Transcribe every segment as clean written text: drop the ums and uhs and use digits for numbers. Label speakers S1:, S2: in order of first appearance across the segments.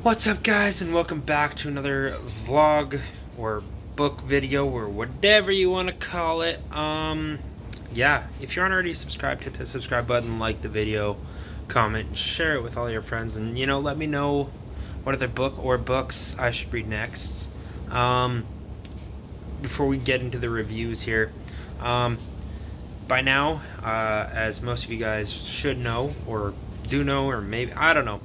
S1: What's up, guys, and welcome back to another vlog or book video or whatever you want to call it. Yeah, if you aren't already subscribed, hit the subscribe button, like the video, comment, and share it with all your friends, and let me know what other book or books I should read next. Before we get into the reviews here, by now, as most of you guys should know or do know, or maybe I don't know.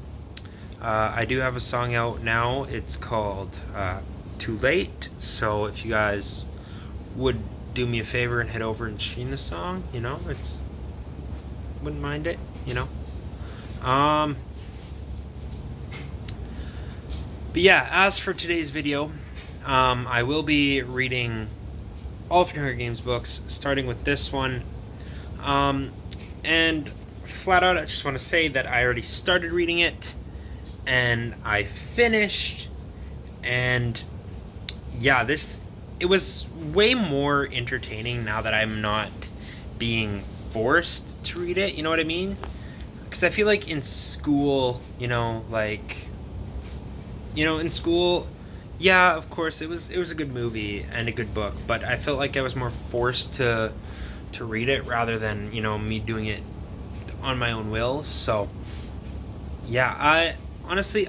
S1: I do have a song out now. It's called Too Late. So if you guys would do me a favor and head over and stream the song, it's wouldn't mind it, But yeah, as for today's video, I will be reading all 3 Hunger Games books, starting with this one. And flat out, I just want to say that I already started reading it. And I finished, and yeah, it was way more entertaining now that I'm not being forced to read it, you know what I mean? Because I feel like in school, in school, yeah, of course, it was a good movie and a good book, but I felt like I was more forced to read it rather than, me doing it on my own will. So yeah, honestly,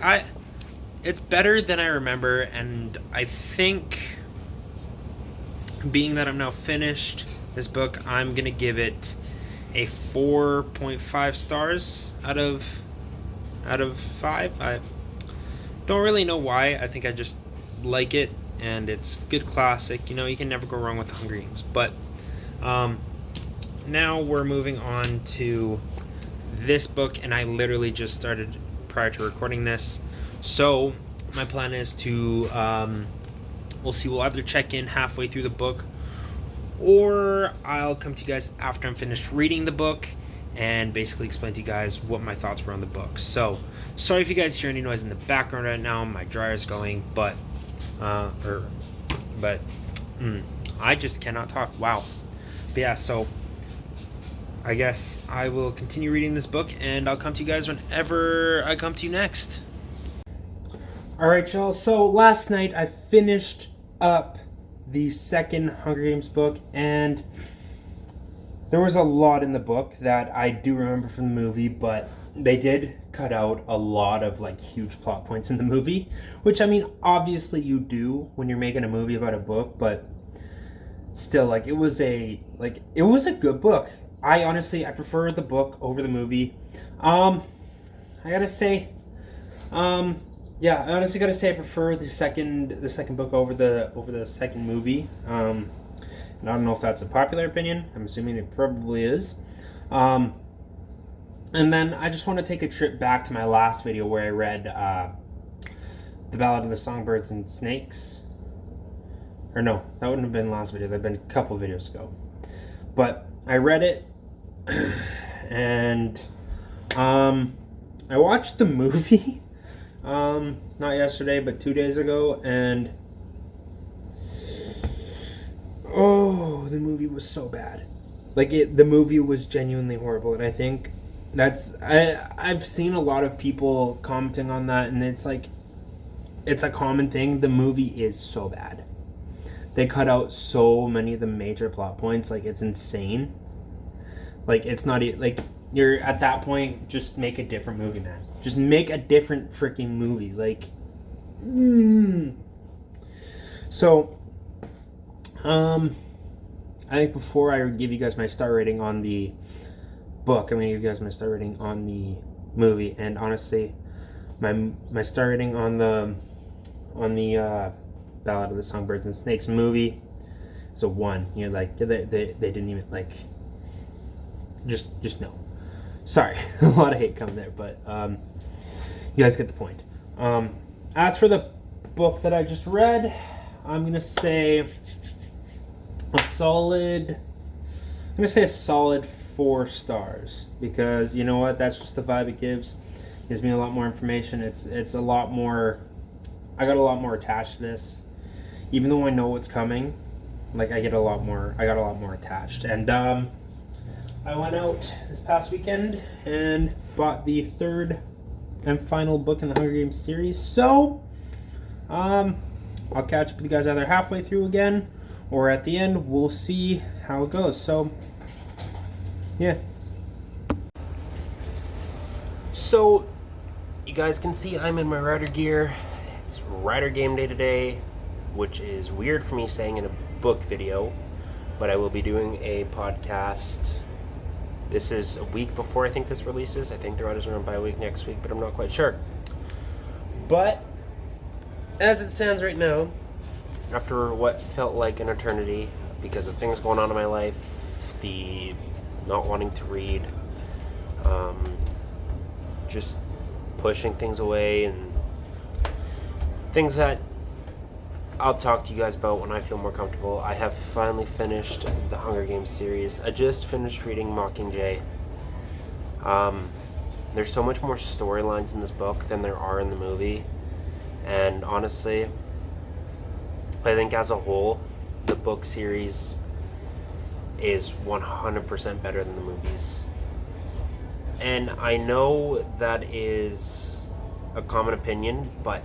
S1: it's better than I remember, and I think, being that I'm now finished this book, I'm gonna give it a 4.5 stars out of 5. I don't really know why. I think I just like it, and it's good classic. You can never go wrong with the Hunger Games. But now we're moving on to this book, and I literally just started prior to recording this, so my plan is to we'll either check in halfway through the book, or I'll come to you guys after I'm finished reading the book and basically explain to you guys what my thoughts were on the book. So sorry if you guys hear any noise in the background right now. My dryer's going, but I just cannot talk. Wow. But yeah, so I guess I will continue reading this book, and I'll come to you guys whenever I come to you next. Alright, y'all, so last night I finished up the second Hunger Games book, and there was a lot in the book that I do remember from the movie, but they did cut out a lot of huge plot points in the movie, which, I mean, obviously you do when you're making a movie about a book, but still, it was a good book. I prefer the book over the movie. I gotta say, I prefer the second book over the second movie. And I don't know if that's a popular opinion. I'm assuming it probably is. And then I just want to take a trip back to my last video where I read the Ballad of the Songbirds and Snakes. Or no, that wouldn't have been the last video. That'd been a couple videos ago. But I read it, and I watched the movie not yesterday but 2 days ago, and the movie was so bad. The movie was genuinely horrible, and I think I've seen a lot of people commenting on that, and it's a common thing. The movie is so bad. They cut out so many of the major plot points. It's insane. It's not you're at that point, just make a different movie, man. Just make a different freaking movie. So, I think before I give you guys my star rating on the book, I'm gonna give you guys my star rating on the movie. And honestly, my star rating on the Ballad of the Songbirds and Snakes movie is a 1. They didn't even just no. Sorry, a lot of hate coming there, but you guys get the point. As for the book that I just read, I'm gonna say a solid 4 stars, because you know what? That's just the vibe it gives. It gives me a lot more information. It's a lot more. I got a lot more attached to this, even though I know what's coming. I got a lot more attached, and I went out this past weekend and bought the third and final book in the Hunger Games series. So, I'll catch up with you guys either halfway through again or at the end. We'll see how it goes. So, yeah.
S2: So, you guys can see I'm in my rider gear. It's rider game day today, which is weird for me saying in a book video, but I will be doing a podcast. This is a week before I think this releases. I think the riders are on by a week next week, but I'm not quite sure. But as it stands right now, after what felt like an eternity because of things going on in my life, the not wanting to read, just pushing things away, and things that I'll talk to you guys about when I feel more comfortable. I have finally finished the Hunger Games series. I just finished reading Mockingjay. There's so much more storylines in this book than there are in the movie. And honestly, I think as a whole, the book series is 100% better than the movies. And I know that is a common opinion, but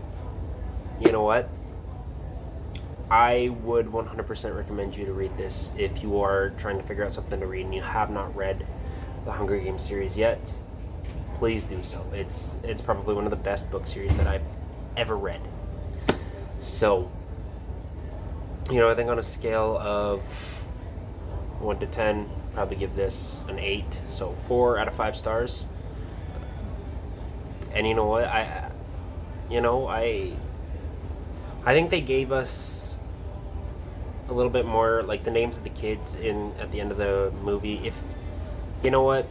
S2: you know what? I would 100% recommend you to read this if you are trying to figure out something to read and you have not read the Hunger Games series yet. Please do so. It's probably one of the best book series that I've ever read. So, I think on a scale of 1 to 10, probably give this an 8. So 4 out of 5 stars. And you know what? I think they gave us a little bit more, like the names of the kids at the end of the movie. If you know what,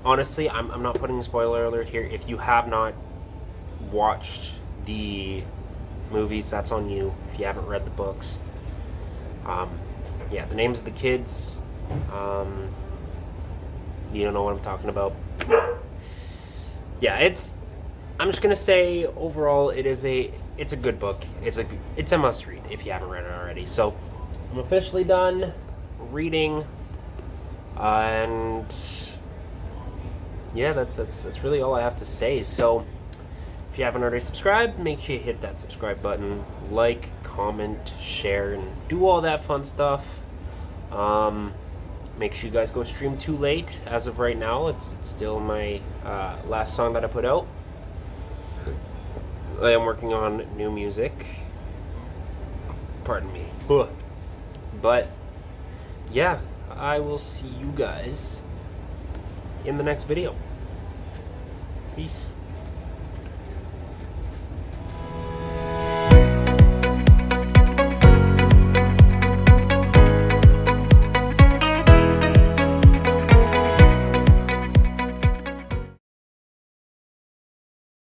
S2: honestly, I'm not putting a spoiler alert here. If you have not watched the movies, that's on you. If you haven't read the books, the names of the kids, you don't know what I'm talking about. Yeah, I'm just gonna say overall, it's a good book. It's a must read if you haven't read it already. So I'm officially done reading, and yeah, that's really all I have to say. So if you haven't already subscribed, make sure you hit that subscribe button, like, comment, share, and do all that fun stuff. Make sure you guys go stream Too Late. As of right now, it's still my last song that I put out. I am working on new music. Pardon me. But, yeah, I will see you guys in the next video. Peace.